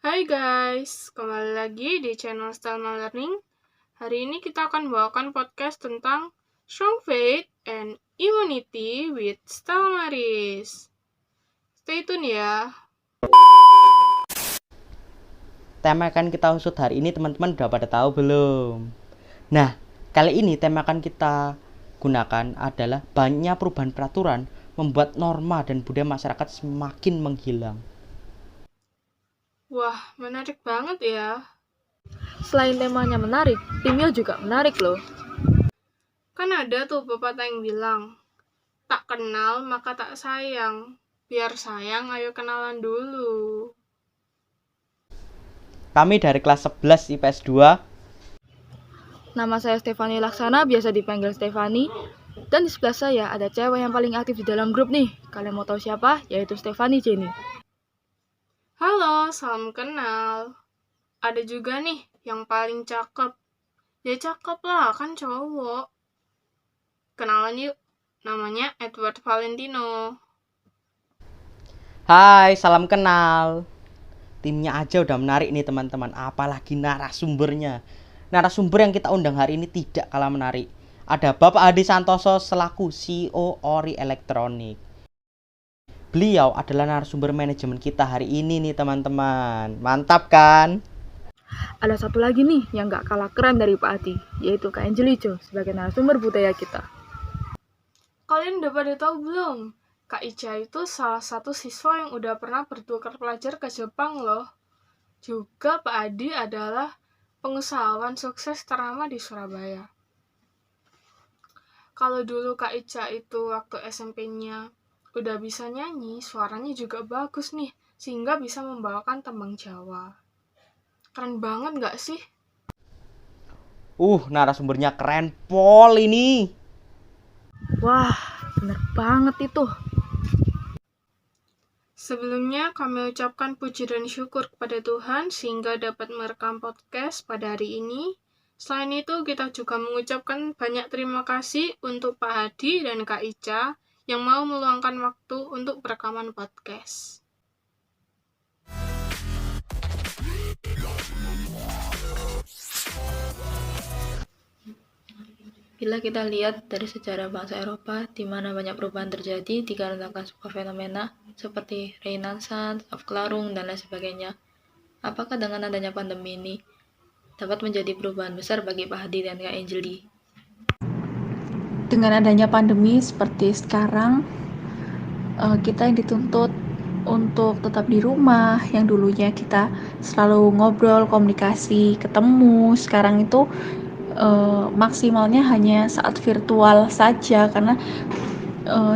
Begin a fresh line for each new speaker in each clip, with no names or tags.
Hai guys, kembali lagi di channel Stelma Learning. Hari ini kita akan membawakan podcast tentang Strong Faith and Immunity with Stelmaris. Stay tune ya.
Tema akan kita usut hari ini teman-teman udah pada tahu belum? Nah, kali ini tema akan kita gunakan adalah banyak perubahan peraturan membuat norma dan budaya masyarakat semakin menghilang.
Wah, menarik banget ya.
Selain temanya menarik, timnya juga menarik loh.
Kan ada tuh pepatah yang bilang, tak kenal maka tak sayang. Biar sayang, ayo kenalan dulu.
Kami dari kelas 11 IPS 2.
Nama saya Stefani Laksana, biasa dipanggil Stefani. Dan di sebelah saya ada cewek yang paling aktif di dalam grup nih. Kalian mau tahu siapa? Yaitu Stefani Jenny.
Halo, salam kenal. Ada juga nih yang paling cakep. Ya cakep lah, kan cowok. Kenalan yuk, namanya Edward Valentino.
Hai, salam kenal. Timnya aja udah menarik nih teman-teman, apalagi narasumbernya. Narasumber yang kita undang hari ini tidak kalah menarik. Ada Bapak Hadi Santoso selaku CEO Ori Elektronik. Beliau adalah narasumber manajemen kita hari ini nih teman-teman. Mantap kan?
Ada satu lagi nih yang gak kalah keren dari Pak Adi, yaitu Kak Angelico sebagai narasumber budaya kita.
Kalian udah pada tahu belum? Kak Ica itu salah satu siswa yang udah pernah bertukar pelajar ke Jepang loh. Juga Pak Adi adalah pengusahawan sukses ternama di Surabaya. Kalau dulu Kak Ica itu waktu SMP-nya udah bisa nyanyi, suaranya juga bagus nih, sehingga bisa membawakan tembang Jawa. Keren banget gak sih?
Narasumbernya keren pol ini.
Wah, bener banget itu.
Sebelumnya kami ucapkan puji dan syukur kepada Tuhan sehingga dapat merekam podcast pada hari ini. Selain itu, kita juga mengucapkan banyak terima kasih untuk Pak Hadi dan Kak Ica yang mau meluangkan waktu untuk perekaman podcast.
Bila kita lihat dari sejarah bangsa Eropa, di mana banyak perubahan terjadi dikarenakan sebuah fenomena seperti Renaissance, Aufklärung, dan lain sebagainya. Apakah dengan adanya pandemi ini dapat menjadi perubahan besar bagi Pak Hadi dan Kak Angeli?
Dengan adanya pandemi seperti sekarang, kita yang dituntut untuk tetap di rumah, yang dulunya kita selalu ngobrol, komunikasi, ketemu, sekarang itu maksimalnya hanya saat virtual saja karena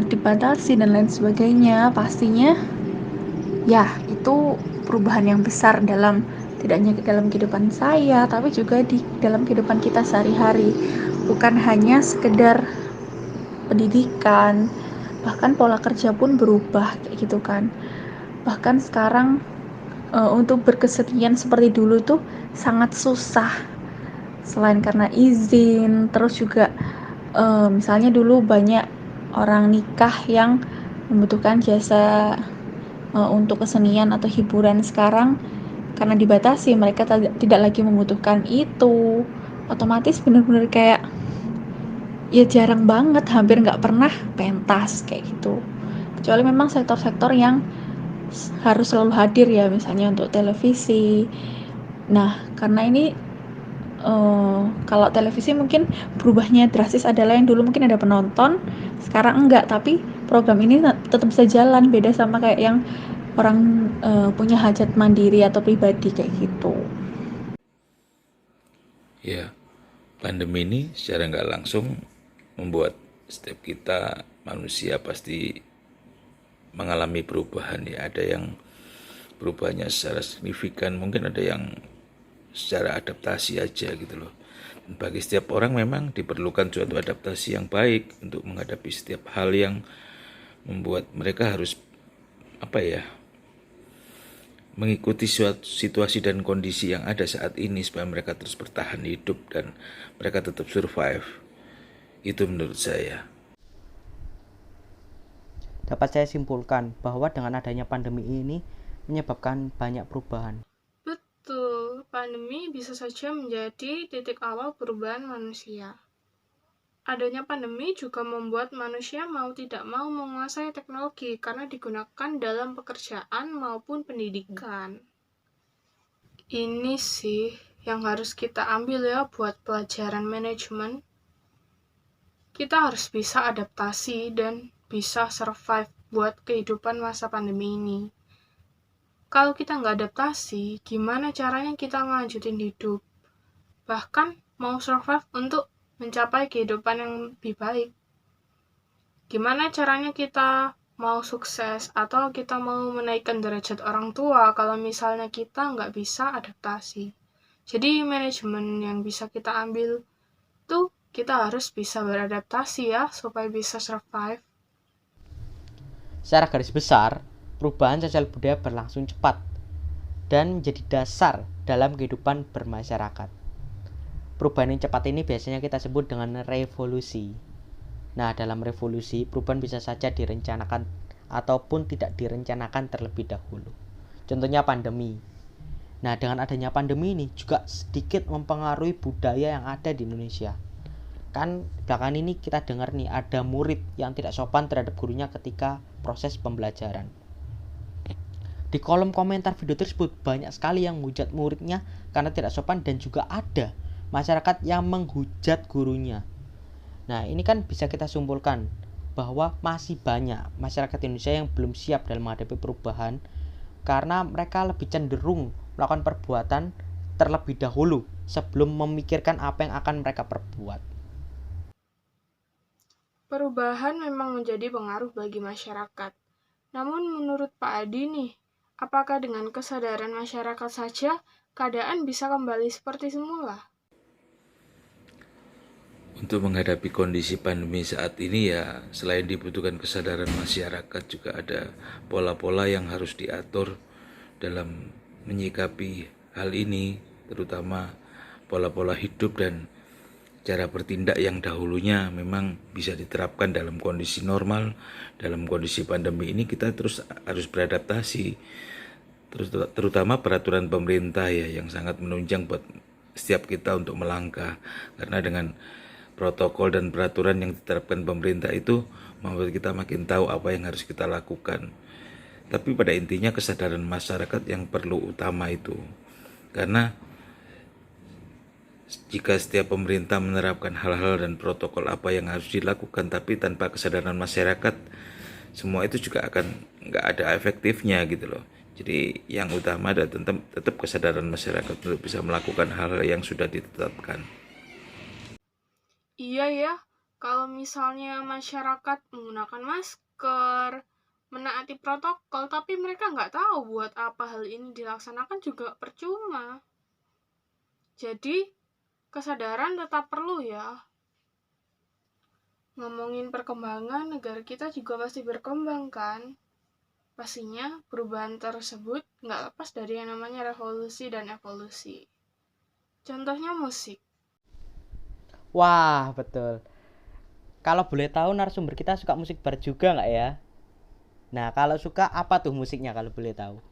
dibatasi dan lain sebagainya. Pastinya ya itu perubahan yang besar dalam tidak hanya dalam kehidupan saya tapi juga di dalam kehidupan kita sehari-hari, bukan hanya sekedar pendidikan, bahkan pola kerja pun berubah kayak gitu kan. Bahkan sekarang untuk berkesenian seperti dulu tuh sangat susah, selain karena izin, terus juga misalnya dulu banyak orang nikah yang membutuhkan jasa untuk kesenian atau hiburan. Sekarang karena dibatasi, mereka tidak lagi membutuhkan itu, otomatis benar-benar kayak ya jarang banget, hampir nggak pernah pentas kayak gitu, kecuali memang sektor-sektor yang harus selalu hadir ya, misalnya untuk televisi. Nah karena ini kalau televisi mungkin berubahnya drastis adalah yang dulu mungkin ada penonton, sekarang enggak, tapi program ini tetap bisa jalan, beda sama kayak yang orang punya hajat mandiri atau pribadi kayak gitu.
Ya, pandemi ini secara nggak langsung membuat setiap kita manusia pasti mengalami perubahan ya. Ada yang perubahannya secara signifikan, mungkin ada yang secara adaptasi aja gitu loh. Dan bagi setiap orang memang diperlukan suatu adaptasi yang baik untuk menghadapi setiap hal yang membuat mereka harus mengikuti suatu situasi dan kondisi yang ada saat ini supaya mereka terus bertahan hidup dan mereka tetap survive. Itu menurut saya.
Dapat saya simpulkan bahwa dengan adanya pandemi ini menyebabkan banyak perubahan.
pandemi bisa saja menjadi titik awal perubahan manusia. Adanya pandemi juga membuat manusia mau tidak mau menguasai teknologi karena digunakan dalam pekerjaan maupun pendidikan. Ini sih yang harus kita ambil ya buat pelajaran manajemen. Kita harus bisa adaptasi dan bisa survive buat kehidupan masa pandemi ini. Kalau kita nggak adaptasi, gimana caranya kita ngelanjutin hidup? Bahkan mau survive untuk mencapai kehidupan yang lebih baik. Gimana caranya kita mau sukses atau kita mau menaikkan derajat orang tua kalau misalnya kita nggak bisa adaptasi. Jadi manajemen yang bisa kita ambil tuh kita harus bisa beradaptasi ya supaya bisa survive.
Secara garis besar, perubahan sosial budaya berlangsung cepat dan menjadi dasar dalam kehidupan bermasyarakat. Perubahan yang cepat ini biasanya kita sebut dengan revolusi. Nah, dalam revolusi, perubahan bisa saja direncanakan ataupun tidak direncanakan terlebih dahulu. Contohnya pandemi. Nah, dengan adanya pandemi ini juga sedikit mempengaruhi budaya yang ada di Indonesia. Kan belakangan ini kita dengar nih ada murid yang tidak sopan terhadap gurunya ketika proses pembelajaran. Di kolom komentar video tersebut banyak sekali yang menghujat muridnya karena tidak sopan dan juga ada masyarakat yang menghujat gurunya. Nah, ini kan bisa kita simpulkan bahwa masih banyak masyarakat Indonesia yang belum siap dalam menghadapi perubahan karena mereka lebih cenderung melakukan perbuatan terlebih dahulu sebelum memikirkan apa yang akan mereka perbuat.
Perubahan memang menjadi pengaruh bagi masyarakat. Namun menurut Pak Adi nih, apakah dengan kesadaran masyarakat saja keadaan bisa kembali seperti semula?
Untuk menghadapi kondisi pandemi saat ini ya selain dibutuhkan kesadaran masyarakat juga ada pola-pola yang harus diatur dalam menyikapi hal ini, terutama pola-pola hidup dan cara bertindak yang dahulunya memang bisa diterapkan dalam kondisi normal. Dalam kondisi pandemi ini kita terus harus beradaptasi, terutama peraturan pemerintah ya yang sangat menunjang buat setiap kita untuk melangkah. Karena dengan protokol dan peraturan yang diterapkan pemerintah itu membuat kita makin tahu apa yang harus kita lakukan. Tapi pada intinya kesadaran masyarakat yang perlu utama itu. Karena jika setiap pemerintah menerapkan hal-hal dan protokol apa yang harus dilakukan tapi tanpa kesadaran masyarakat, semua itu juga akan nggak ada efektifnya gitu loh. Jadi yang utama adalah tetap kesadaran masyarakat untuk bisa melakukan hal-hal yang sudah ditetapkan.
Iya ya, kalau misalnya masyarakat menggunakan masker, menaati protokol, tapi mereka nggak tahu buat apa hal ini dilaksanakan juga percuma. Jadi, kesadaran tetap perlu ya. Ngomongin perkembangan, negara kita juga pasti berkembang kan? Pastinya perubahan tersebut nggak lepas dari yang namanya revolusi dan evolusi. Contohnya musik.
Wah, betul. Kalau boleh tahu narasumber kita suka musik barat juga nggak ya? Nah, kalau suka apa tuh musiknya kalau boleh tahu?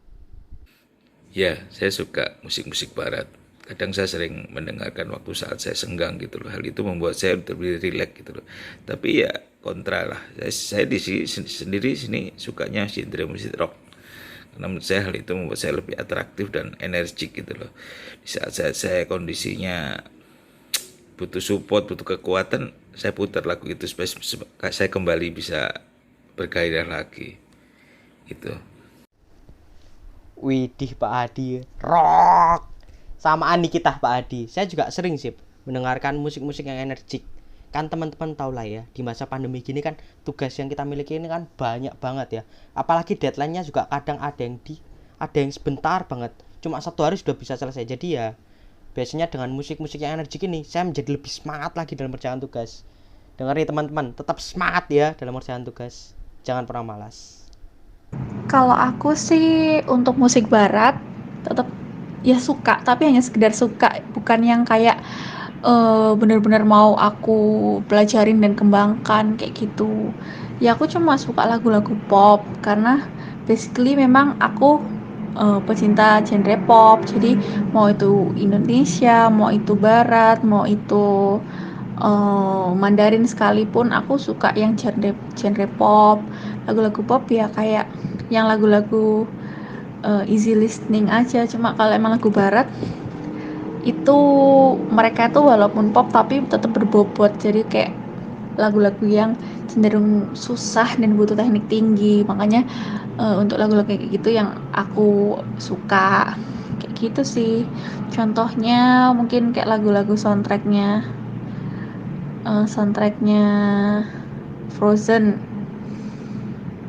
Ya, saya suka musik-musik barat. Kadang saya sering mendengarkan waktu saat saya senggang gitu loh. Hal itu membuat saya lebih rileks gitu loh. Tapi ya kontra lah. Saya di sendiri sini sukanya genre musik rock. Karena menurut saya hal itu membuat saya lebih atraktif dan energik gitu loh. Di saat saya kondisinya butuh support, butuh kekuatan, saya putar lagu itu supaya saya kembali bisa bergairah lagi. Gitu.
Widih Pak Adi, rock. Samaan nih kita Pak Adi. Saya juga sering sih mendengarkan musik-musik yang energik. Kan teman-teman tahu lah ya, di masa pandemi gini kan tugas yang kita miliki ini kan banyak banget ya. Apalagi deadline-nya juga kadang ada yang sebentar banget. Cuma 1 hari sudah bisa selesai. Jadi ya biasanya dengan musik-musik yang energik ini saya menjadi lebih semangat lagi dalam mengerjakan tugas. Dengar nih teman-teman, tetap semangat ya dalam mengerjakan tugas. Jangan pernah malas.
Kalau aku sih untuk musik barat tetap ya suka, tapi hanya sekedar suka, bukan yang kayak benar-benar mau aku pelajarin dan kembangkan kayak gitu. Ya aku cuma suka lagu-lagu pop karena basically memang aku pecinta genre pop, jadi mau itu Indonesia, mau itu Barat, mau itu Mandarin sekalipun aku suka yang genre pop, lagu-lagu pop ya kayak yang lagu-lagu easy listening aja. Cuma kalau emang lagu Barat itu mereka tuh walaupun pop tapi tetap berbobot, jadi kayak lagu-lagu yang cenderung susah dan butuh teknik tinggi, makanya untuk lagu-lagu kayak gitu yang aku suka kayak gitu sih. Contohnya mungkin kayak lagu-lagu soundtracknya Frozen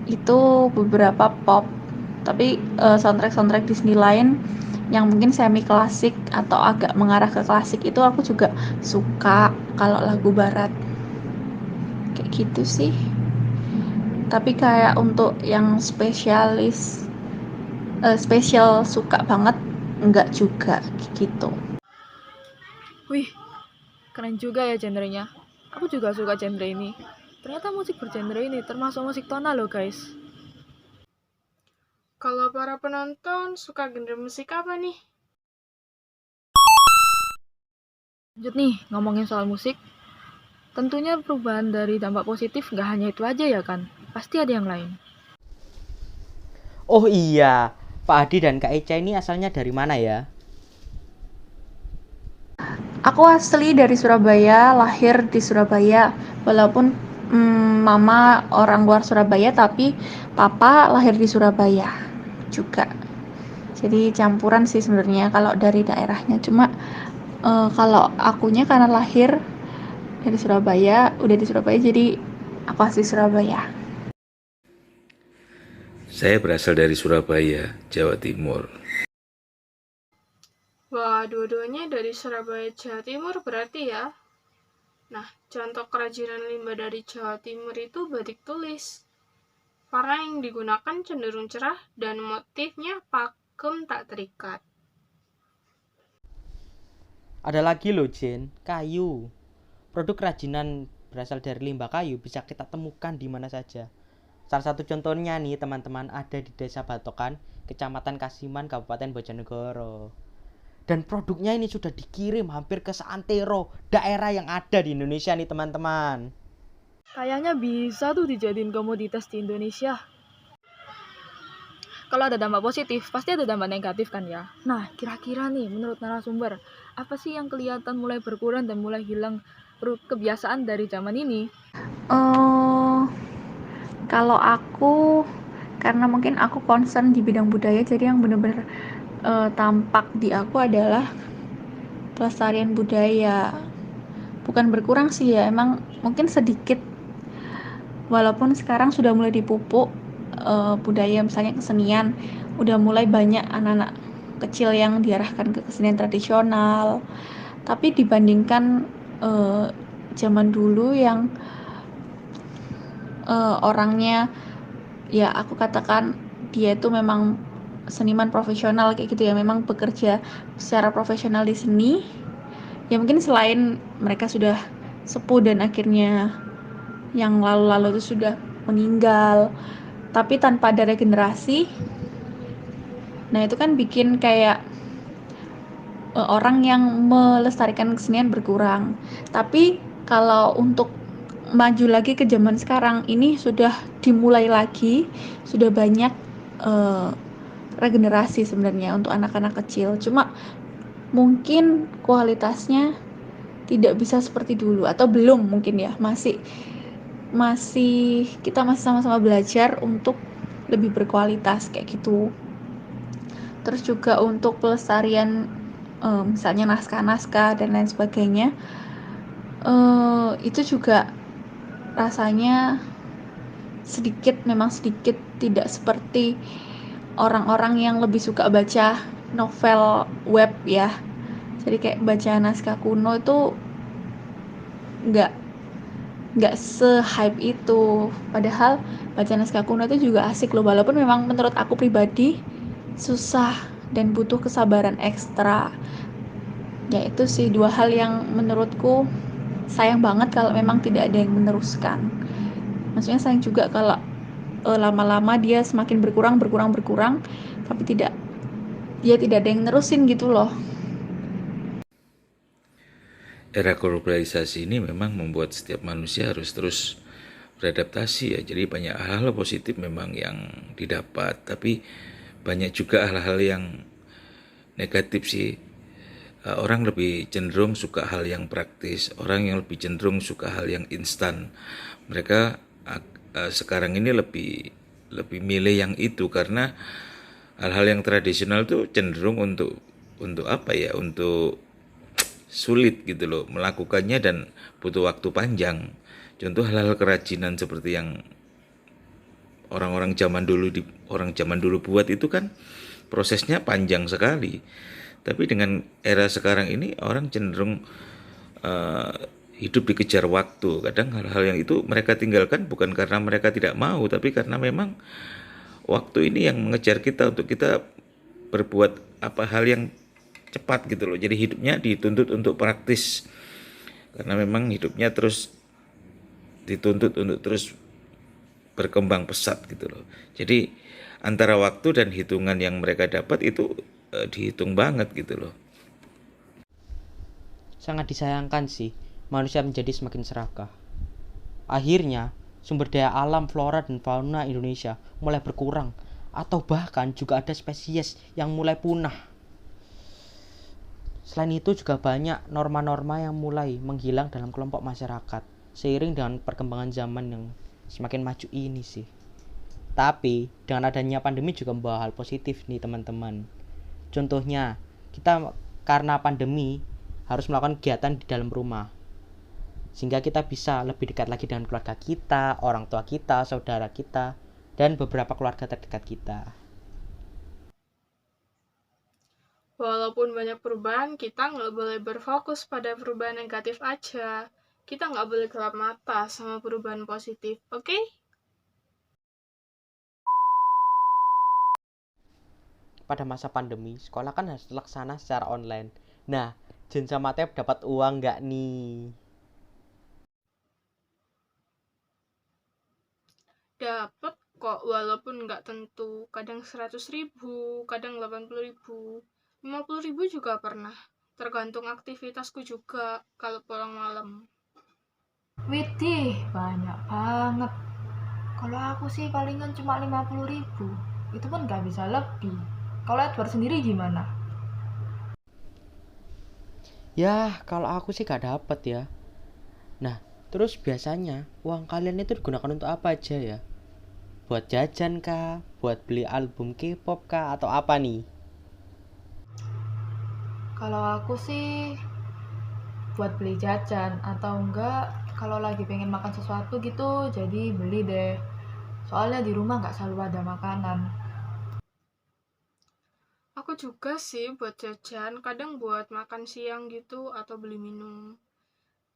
itu beberapa pop, tapi soundtrack Disney lain yang mungkin semi klasik atau agak mengarah ke klasik itu aku juga suka kalau lagu barat kayak gitu sih. Tapi kayak untuk yang spesial suka banget enggak juga gitu.
Wih, keren juga ya genrenya. Aku juga suka genre ini. Ternyata musik bergenre ini termasuk musik tonal loh guys.
Kalau para penonton suka genre musik apa nih?
Lanjut nih, ngomongin soal musik. Tentunya perubahan dari dampak positif nggak hanya itu aja ya kan? Pasti ada yang lain.
Oh iya, Pak Adi dan Kak Eca ini asalnya dari mana ya?
Aku asli dari Surabaya, lahir di Surabaya. Walaupun mama orang luar Surabaya, tapi papa lahir di Surabaya juga. Jadi campuran sih sebenarnya kalau dari daerahnya. Cuma kalau akunya karena lahir dari Surabaya, udah di Surabaya, jadi aku asli Surabaya.
Saya berasal dari Surabaya, Jawa Timur.
Wah, dua-duanya dari Surabaya, Jawa Timur berarti ya. Nah, contoh kerajinan limbah dari Jawa Timur itu batik tulis. Warna yang digunakan cenderung cerah dan motifnya pakem tak terikat.
Ada lagi loh Jen, kayu. Produk kerajinan berasal dari limbah kayu bisa kita temukan di mana saja. Salah satu contohnya nih teman-teman ada di Desa Batokan, Kecamatan Kasiman, Kabupaten Bojonegoro. Dan produknya ini sudah dikirim hampir ke seantero daerah yang ada di Indonesia nih teman-teman.
Kayaknya bisa tuh dijadiin komoditas di Indonesia. Kalau ada dampak positif, pasti ada dampak negatif kan ya? Nah, kira-kira nih menurut narasumber, apa sih yang kelihatan mulai berkurang dan mulai hilang kebiasaan dari zaman ini?
Kalau aku, karena mungkin aku concern di bidang budaya, jadi yang benar-benar tampak di aku adalah pelestarian budaya. Bukan berkurang sih ya, emang mungkin sedikit. Walaupun sekarang sudah mulai dipupuk budaya, misalnya kesenian, udah mulai banyak anak-anak kecil yang diarahkan ke kesenian tradisional. Tapi dibandingkan zaman dulu yang orangnya, ya aku katakan dia itu memang seniman profesional kayak gitu ya, memang bekerja secara profesional di seni. Ya mungkin selain mereka sudah sepuh dan akhirnya yang lalu-lalu itu sudah meninggal, tapi tanpa ada regenerasi, nah itu kan bikin kayak orang yang melestarikan kesenian berkurang. Tapi kalau untuk maju lagi ke zaman sekarang ini sudah dimulai lagi, sudah banyak regenerasi sebenarnya untuk anak-anak kecil. Cuma mungkin kualitasnya tidak bisa seperti dulu, atau belum mungkin ya, masih kita masih sama-sama belajar untuk lebih berkualitas kayak gitu. Terus juga untuk pelestarian misalnya naskah-naskah dan lain sebagainya, itu juga rasanya memang sedikit tidak seperti orang-orang yang lebih suka baca novel web ya. Jadi kayak baca naskah kuno itu nggak se-hype itu. Padahal baca naskah kuno itu juga asik loh, walaupun memang menurut aku pribadi susah dan butuh kesabaran ekstra. Ya itu sih dua hal yang menurutku sayang banget kalau memang tidak ada yang meneruskan. Maksudnya sayang juga kalau lama-lama dia semakin berkurang, tapi tidak ya tidak ada yang nerusin gitu loh.
Era globalisasi ini memang membuat setiap manusia harus terus beradaptasi ya. Jadi banyak hal-hal positif memang yang didapat, tapi banyak juga hal-hal yang negatif sih. Orang lebih cenderung suka hal yang praktis, orang yang lebih cenderung suka hal yang instan. Mereka sekarang ini lebih milih yang itu karena hal-hal yang tradisional tuh cenderung untuk apa ya? Untuk sulit gitu loh melakukannya dan butuh waktu panjang. Contoh hal-hal kerajinan seperti yang orang zaman dulu buat itu kan prosesnya panjang sekali. Tapi dengan era sekarang ini orang cenderung eh, hidup dikejar waktu. Kadang hal-hal yang itu mereka tinggalkan bukan karena mereka tidak mau, tapi karena memang waktu ini yang mengejar kita untuk kita berbuat apa hal yang cepat gitu loh. Jadi hidupnya dituntut untuk praktis. Karena memang hidupnya terus dituntut untuk terus berkembang pesat gitu loh. Jadi antara waktu dan hitungan yang mereka dapat itu dihitung banget gitu loh.
Sangat disayangkan sih, manusia menjadi semakin serakah. Akhirnya, sumber daya alam flora dan fauna Indonesia mulai berkurang, atau bahkan juga ada spesies yang mulai punah. Selain itu juga banyak norma-norma yang mulai menghilang dalam kelompok masyarakat seiring dengan perkembangan zaman yang semakin maju ini sih. Tapi dengan adanya pandemi juga membawa hal positif nih teman-teman. Contohnya, kita karena pandemi harus melakukan kegiatan di dalam rumah. Sehingga kita bisa lebih dekat lagi dengan keluarga kita, orang tua kita, saudara kita, dan beberapa keluarga terdekat kita.
Walaupun banyak perubahan, kita nggak boleh berfokus pada perubahan negatif aja. Kita nggak boleh gelap mata sama perubahan positif, oke?
Pada masa pandemi, sekolah kan harus terlaksana secara online. Nah, Jen sama Tep dapat uang nggak nih?
Dapat kok, walaupun nggak tentu. Kadang 100.000, kadang 80.000. 50.000 juga pernah. Tergantung aktivitasku juga kalau pulang malam.
Widih, banyak banget. Kalau aku sih palingan cuma 50.000. Itu pun gak bisa lebih. Kalau Edward sendiri gimana?
Ya, kalau aku sih gak dapet ya. Nah, terus biasanya uang kalian itu digunakan untuk apa aja ya? Buat jajan kah? Buat beli album K-pop kah? Atau apa nih?
Kalau aku sih buat beli jajan atau enggak kalau lagi pengen makan sesuatu gitu jadi beli deh. Soalnya di rumah gak selalu ada makanan.
Aku juga sih buat jajan, kadang buat makan siang gitu atau beli minum.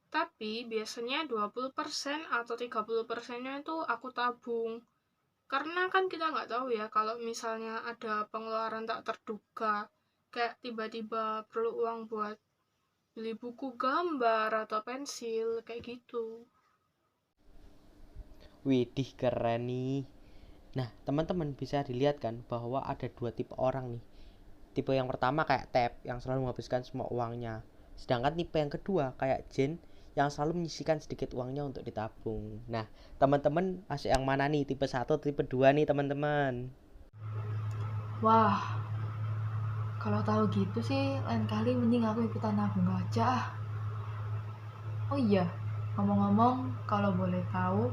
Tapi biasanya 20% atau 30%-nya itu aku tabung. Karena kan kita nggak tahu ya kalau misalnya ada pengeluaran tak terduga. Kayak tiba-tiba perlu uang buat beli buku gambar atau pensil, kayak gitu.
Widih, keren nih. Nah, teman-teman bisa dilihat kan bahwa ada dua tipe orang nih. Tipe yang pertama kayak Tep yang selalu menghabiskan semua uangnya. Sedangkan tipe yang kedua kayak Jen yang selalu menyisihkan sedikit uangnya untuk ditabung. Nah, teman-teman masuk yang mana nih? Tipe 1 atau tipe 2 nih, teman-teman?
Wah, kalau tahu gitu sih lain kali mending aku ikutan nabung aja. Oh iya, ngomong-ngomong kalau boleh tahu,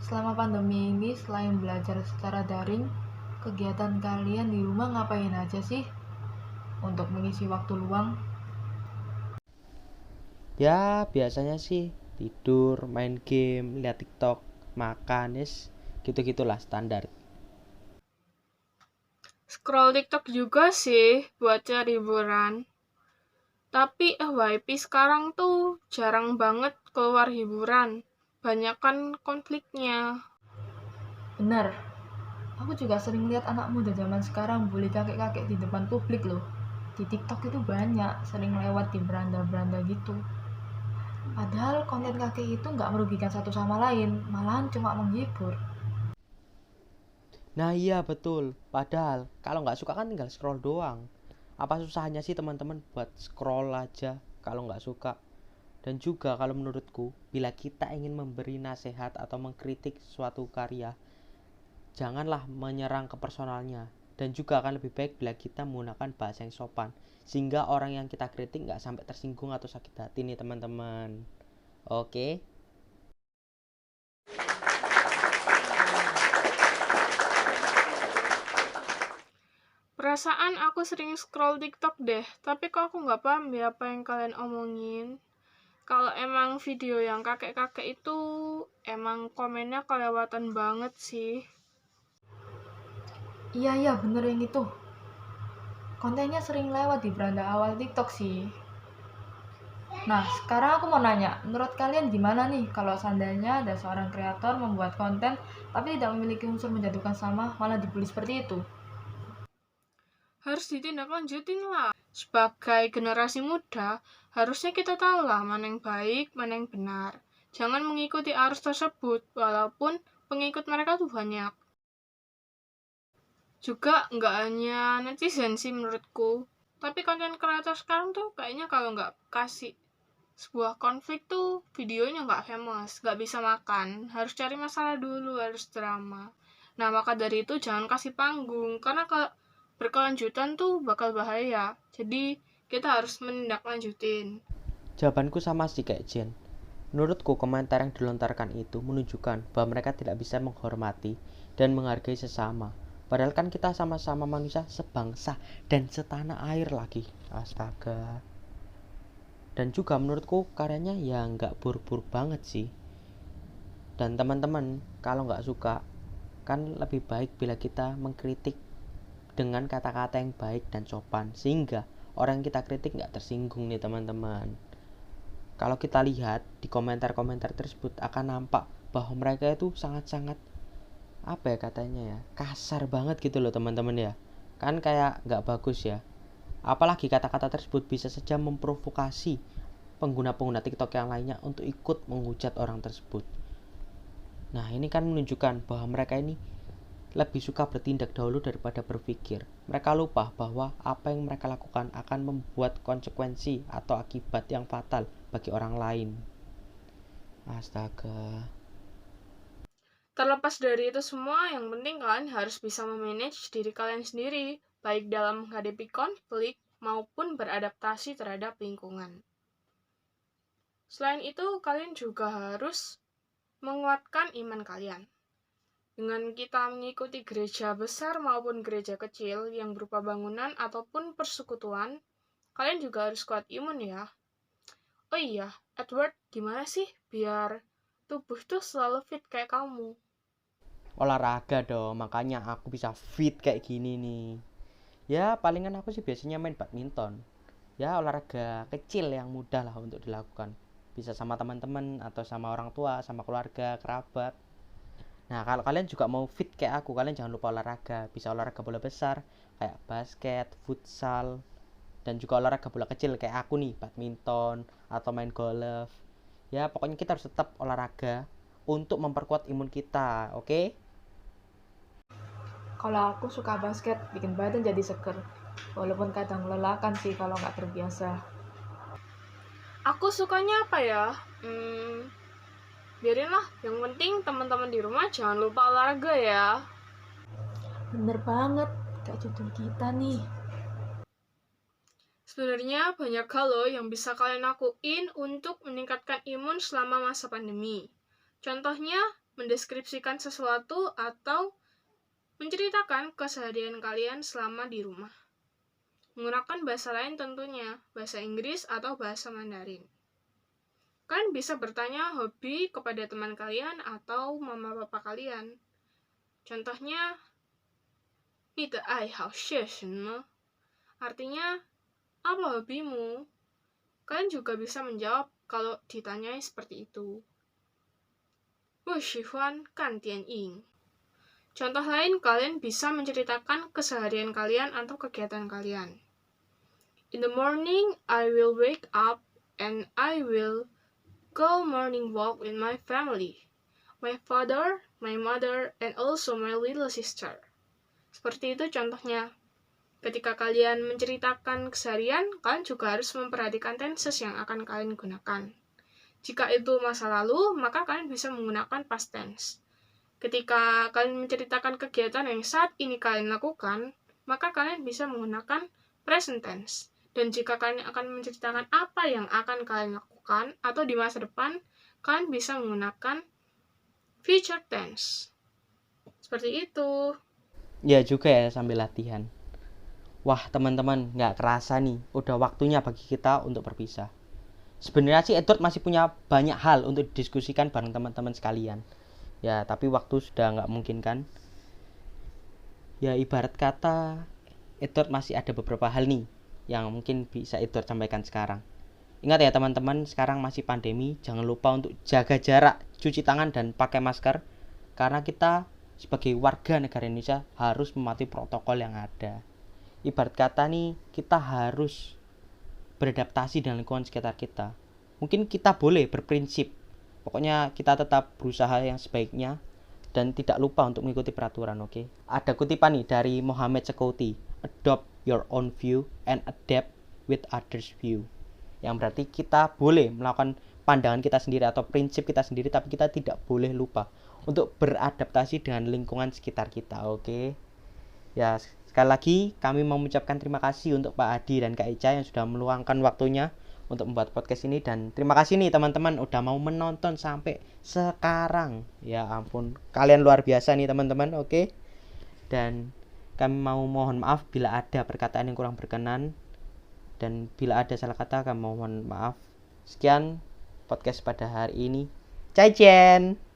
selama pandemi ini selain belajar secara daring, kegiatan kalian di rumah ngapain aja sih untuk mengisi waktu luang?
Ya, biasanya sih tidur, main game, lihat TikTok, makan, gitu-gitulah standar.
Scroll TikTok juga sih buat cari hiburan. Tapi FYP sekarang tuh jarang banget keluar hiburan. Banyak kan konfliknya.
Benar, aku juga sering lihat anak muda zaman sekarang bully kakek-kakek di depan publik loh. Di TikTok itu banyak, sering lewat di beranda-beranda gitu. Padahal konten kakek itu nggak merugikan satu sama lain, malahan cuma menghibur.
Nah iya betul, padahal kalau nggak suka kan tinggal scroll doang. Apa susahnya sih teman-teman buat scroll aja kalau nggak suka? Dan juga kalau menurutku, bila kita ingin memberi nasihat atau mengkritik suatu karya, janganlah menyerang ke personalnya. Dan juga akan lebih baik bila kita menggunakan bahasa yang sopan, sehingga orang yang kita kritik nggak sampai tersinggung atau sakit hati nih teman-teman. Oke.
Perasaan aku sering scroll TikTok deh, tapi kok aku nggak paham ya apa yang kalian omongin. Kalau emang video yang kakek-kakek itu, emang komennya kelewatan banget sih.
Iya bener yang itu. Kontennya sering lewat di beranda awal TikTok sih. Nah, sekarang aku mau nanya, menurut kalian gimana nih kalau seandainya ada seorang kreator membuat konten tapi tidak memiliki unsur menjatuhkan sama, malah dibully seperti itu?
Harus ditindaklanjutin lah. Sebagai generasi muda, harusnya kita tahu lah mana yang baik, mana yang benar. Jangan mengikuti arus tersebut, walaupun pengikut mereka tuh banyak. Juga nggak hanya netizen sih menurutku, tapi konten kreator sekarang tuh kayaknya kalau nggak kasih sebuah konflik tuh videonya nggak famous, nggak bisa makan, harus cari masalah dulu, harus drama. Nah maka dari itu jangan kasih panggung, karena kalau berkelanjutan tuh bakal bahaya, jadi kita harus menindaklanjutin.
Jawabanku sama sih kayak Jen. Menurutku komentar yang dilontarkan itu menunjukkan bahwa mereka tidak bisa menghormati dan menghargai sesama. Padahal kan kita sama-sama manusia sebangsa dan setanah air lagi. Astaga. Dan juga menurutku karyanya ya nggak buruk-buruk banget sih. Dan teman-teman kalau nggak suka kan lebih baik bila kita mengkritik dengan kata-kata yang baik dan sopan, sehingga orang yang kita kritik nggak tersinggung nih teman-teman. Kalau kita lihat di komentar-komentar tersebut akan nampak bahwa mereka itu sangat-sangat apa ya katanya ya, kasar banget gitu loh teman-teman ya. Kan kayak nggak bagus ya. Apalagi kata-kata tersebut bisa saja memprovokasi pengguna-pengguna TikTok yang lainnya untuk ikut menghujat orang tersebut. Nah ini kan menunjukkan bahwa mereka ini lebih suka bertindak dahulu daripada berpikir. Mereka lupa bahwa apa yang mereka lakukan akan membuat konsekuensi atau akibat yang fatal bagi orang lain. Astaga.
Terlepas dari itu semua, yang penting kalian harus bisa memanage diri kalian sendiri, baik dalam menghadapi konflik maupun beradaptasi terhadap lingkungan. Selain itu, kalian juga harus menguatkan iman kalian. Dengan kita mengikuti gereja besar maupun gereja kecil yang berupa bangunan ataupun persekutuan, kalian juga harus kuat imun ya. Oh iya, Edward, gimana sih biar tubuh tuh selalu fit kayak kamu?
Olahraga dong, makanya aku bisa fit kayak gini nih. Ya palingan aku sih biasanya main badminton. Ya olahraga kecil yang mudah lah untuk dilakukan. Bisa sama teman-teman atau sama orang tua, sama keluarga, kerabat. Nah kalau kalian juga mau fit kayak aku, kalian jangan lupa olahraga. Bisa olahraga bola besar kayak basket, futsal, dan juga olahraga bola kecil kayak aku nih, badminton atau main golf. Ya pokoknya kita harus tetap olahraga untuk memperkuat imun kita, oke?
Kalau aku suka basket, bikin badan jadi seger. Walaupun kadang melelahkan sih kalau nggak terbiasa.
Aku sukanya apa ya? Biarinlah, yang penting teman-teman di rumah jangan lupa olahraga ya.
Bener banget, kayak judul kita nih.
Sebenarnya banyak hal loh yang bisa kalian lakuin untuk meningkatkan imun selama masa pandemi. Contohnya, mendeskripsikan sesuatu atau menceritakan keseharian kalian selama di rumah. Menggunakan bahasa lain tentunya, bahasa Inggris atau bahasa Mandarin. Kalian bisa bertanya hobi kepada teman kalian atau mama papa kalian. Contohnya, 你的爱好是什么? Artinya, apa hobimu? Kalian juga bisa menjawab kalau ditanyai seperti itu. 我喜欢看电影. Contoh lain, kalian bisa menceritakan keseharian kalian atau kegiatan kalian. In the morning, I will wake up and I will go morning walk with my family. My father, my mother, and also my little sister. Seperti itu contohnya. Ketika kalian menceritakan keseharian, kalian juga harus memperhatikan tenses yang akan kalian gunakan. Jika itu masa lalu, maka kalian bisa menggunakan past tense. Ketika kalian menceritakan kegiatan yang saat ini kalian lakukan, maka kalian bisa menggunakan present tense. Dan jika kalian akan menceritakan apa yang akan kalian lakukan atau di masa depan, kalian bisa menggunakan future tense. Seperti itu.
Ya juga ya sambil latihan. Wah teman-teman, nggak kerasa nih, udah waktunya bagi kita untuk berpisah. Sebenarnya sih Edward masih punya banyak hal untuk didiskusikan bareng teman-teman sekalian. Ya, tapi waktu sudah nggak mungkin kan. Ya ibarat kata, Edward masih ada beberapa hal nih yang mungkin bisa Edward sampaikan sekarang. Ingat ya teman-teman, sekarang masih pandemi, jangan lupa untuk jaga jarak, cuci tangan dan pakai masker. Karena kita sebagai warga negara Indonesia harus mematuhi protokol yang ada. Ibarat kata nih, kita harus beradaptasi dengan lingkungan sekitar kita. Mungkin kita boleh berprinsip, pokoknya kita tetap berusaha yang sebaiknya dan tidak lupa untuk mengikuti peraturan, oke? Ada kutipan nih dari Mohammed Sekouti, adopt your own view and adapt with others view. Yang berarti kita boleh melakukan pandangan kita sendiri atau prinsip kita sendiri, tapi kita tidak boleh lupa untuk beradaptasi dengan lingkungan sekitar kita, oke? Ya, sekali lagi kami mau mengucapkan terima kasih untuk Pak Adi dan Kak Ica yang sudah meluangkan waktunya untuk membuat podcast ini. Dan terima kasih nih teman-teman udah mau menonton sampai sekarang. Ya ampun, kalian luar biasa nih teman-teman, oke? Dan kami mau mohon maaf bila ada perkataan yang kurang berkenan, dan bila ada salah kata kami mohon maaf. Sekian podcast pada hari ini. Cai Chen.